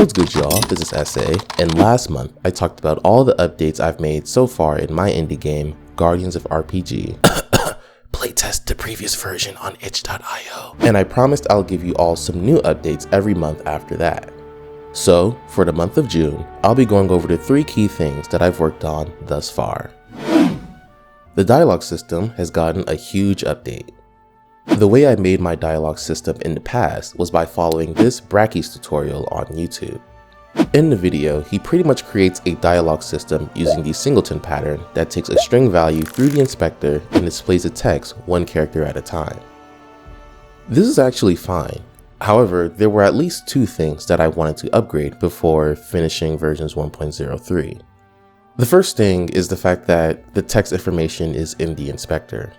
What's good, y'all? This is SA, and last month I talked about all the updates I've made so far in my indie game, Guardians of RPG. Playtest the previous version on itch.io. And I promised I'll give you all some new updates every month after that. So, for the month of June, I'll be going over the 3 key things that I've worked on thus far. The dialogue system has gotten a huge update. The way I made my dialogue system in the past was by following this Bracky's tutorial on YouTube. In the video, he pretty much creates a dialogue system using the singleton pattern that takes a string value through the inspector and displays the text one character at a time. This is actually fine. However, there were at least 2 things that I wanted to upgrade before finishing versions 1.03. The first thing is the fact that the text information is in the inspector.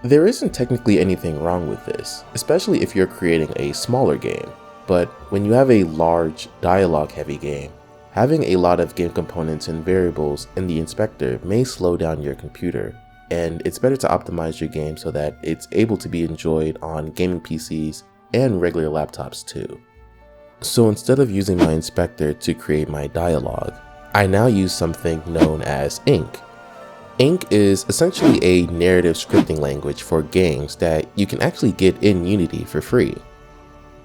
There isn't technically anything wrong with this, especially if you're creating a smaller game, but when you have a large dialogue-heavy game, having a lot of game components and variables in the inspector may slow down your computer, and it's better to optimize your game so that it's able to be enjoyed on gaming PCs and regular laptops too. So instead of using my inspector to create my dialogue, I now use something known as Ink. Ink is essentially a narrative scripting language for games that you can actually get in Unity for free.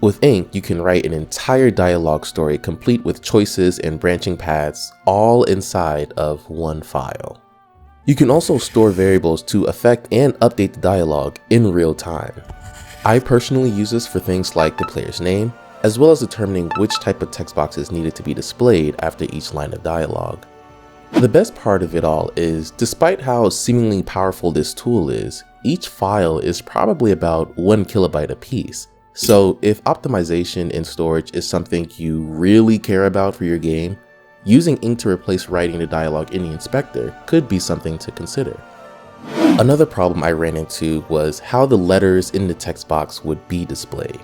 With Ink, you can write an entire dialogue story complete with choices and branching paths all inside of one file. You can also store variables to affect and update the dialogue in real time. I personally use this for things like the player's name, as well as determining which type of text boxes needed to be displayed after each line of dialogue. The best part of it all is, despite how seemingly powerful this tool is, each file is probably about 1 kilobyte apiece. So if optimization and storage is something you really care about for your game, using Ink to replace writing the dialogue in the inspector could be something to consider. Another problem I ran into was how the letters in the text box would be displayed.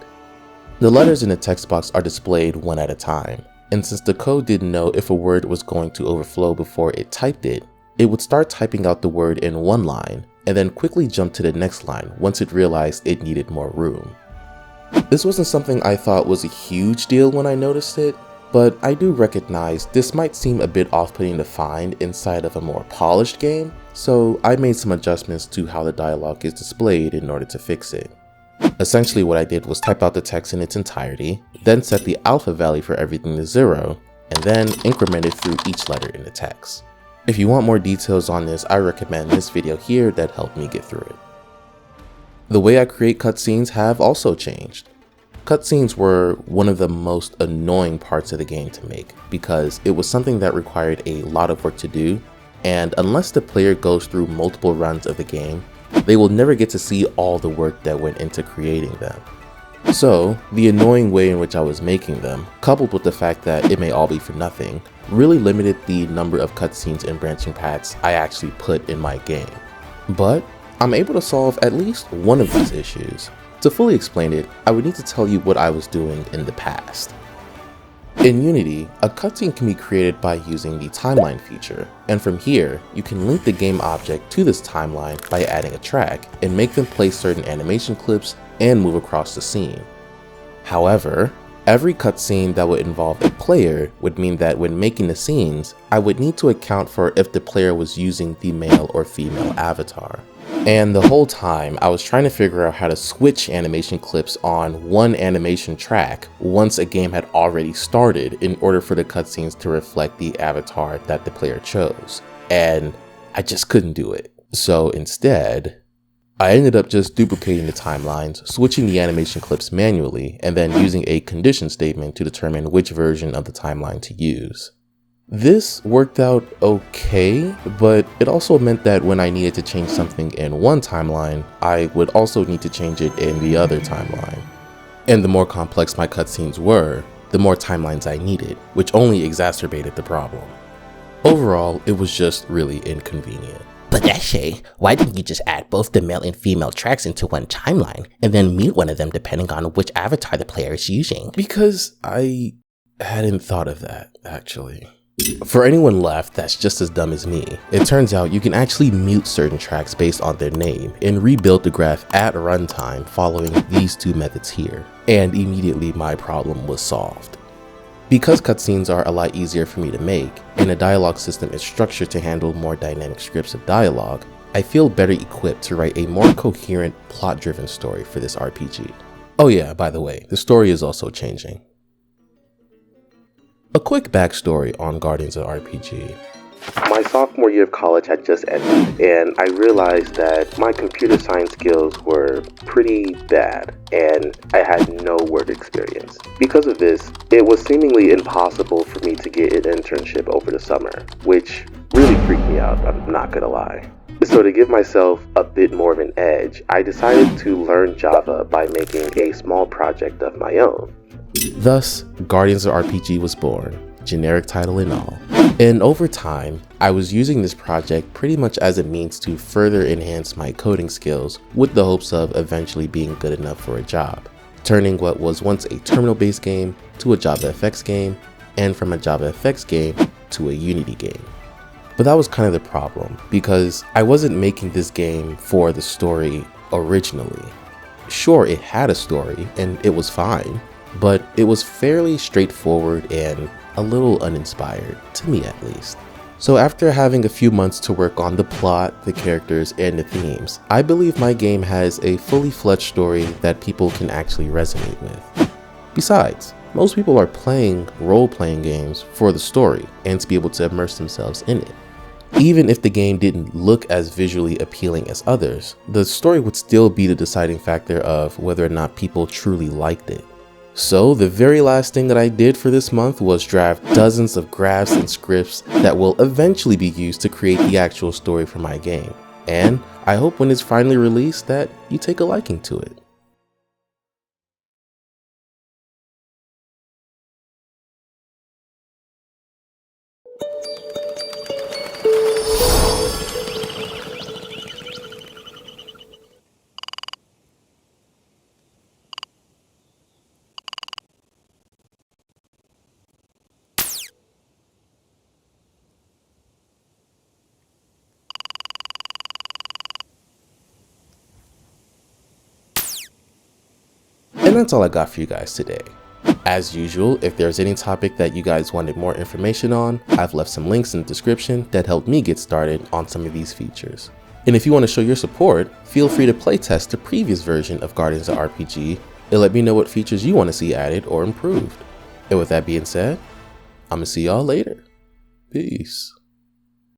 The letters in the text box are displayed one at a time. And since the code didn't know if a word was going to overflow before it typed it, it would start typing out the word in one line and then quickly jump to the next line once it realized it needed more room. This wasn't something I thought was a huge deal when I noticed it, but I do recognize this might seem a bit off-putting to find inside of a more polished game, so I made some adjustments to how the dialogue is displayed in order to fix it. Essentially what I did was type out the text in its entirety, then set the alpha value for everything to 0, and then increment it through each letter in the text. If you want more details on this, I recommend this video here that helped me get through it. The way I create cutscenes have also changed. Cutscenes were one of the most annoying parts of the game to make because it was something that required a lot of work to do, and unless the player goes through multiple runs of the game, they will never get to see all the work that went into creating them. So, the annoying way in which I was making them, coupled with the fact that it may all be for nothing, really limited the number of cutscenes and branching paths I actually put in my game. But I'm able to solve at least one of these issues. To fully explain it, I would need to tell you what I was doing in the past. In Unity, a cutscene can be created by using the timeline feature, and from here, you can link the game object to this timeline by adding a track and make them play certain animation clips and move across the scene. However, every cutscene that would involve a player would mean that when making the scenes, I would need to account for if the player was using the male or female avatar. And the whole time, I was trying to figure out how to switch animation clips on one animation track once a game had already started in order for the cutscenes to reflect the avatar that the player chose. And I just couldn't do it. So instead, I ended up just duplicating the timelines, switching the animation clips manually, and then using a condition statement to determine which version of the timeline to use. This worked out okay, but it also meant that when I needed to change something in one timeline, I would also need to change it in the other timeline. And the more complex my cutscenes were, the more timelines I needed, which only exacerbated the problem. Overall, it was just really inconvenient. But Dashay, why didn't you just add both the male and female tracks into one timeline, and then mute one of them depending on which avatar the player is using? Because I hadn't thought of that, actually. For anyone left that's just as dumb as me, it turns out you can actually mute certain tracks based on their name and rebuild the graph at runtime following these 2 methods here, and immediately my problem was solved. Because cutscenes are a lot easier for me to make, and the dialogue system is structured to handle more dynamic scripts of dialogue, I feel better equipped to write a more coherent, plot-driven story for this RPG. Oh yeah, by the way, the story is also changing. A quick backstory on Guardians of RPG. My sophomore year of college had just ended, and I realized that my computer science skills were pretty bad, and I had no work experience. Because of this, it was seemingly impossible for me to get an internship over the summer, which really freaked me out, I'm not gonna lie. So to give myself a bit more of an edge, I decided to learn Java by making a small project of my own. Thus, Guardians of RPG was born, generic title and all. And over time, I was using this project pretty much as a means to further enhance my coding skills with the hopes of eventually being good enough for a job, turning what was once a terminal-based game to a JavaFX game, and from a JavaFX game to a Unity game. But that was kind of the problem, because I wasn't making this game for the story originally. Sure, it had a story, and it was fine, but it was fairly straightforward and a little uninspired, to me at least. So after having a few months to work on the plot, the characters, and the themes, I believe my game has a fully fledged story that people can actually resonate with. Besides, most people are playing role-playing games for the story and to be able to immerse themselves in it. Even if the game didn't look as visually appealing as others, the story would still be the deciding factor of whether or not people truly liked it. So the very last thing that I did for this month was draft dozens of graphs and scripts that will eventually be used to create the actual story for my game. And I hope when it's finally released that you take a liking to it. And that's all I got for you guys today. As usual, if there's any topic that you guys wanted more information on, I've left some links in the description that helped me get started on some of these features. And if you want to show your support, feel free to playtest the previous version of Guardians of RPG and let me know what features you want to see added or improved. And with that being said, I'm gonna see y'all later. Peace.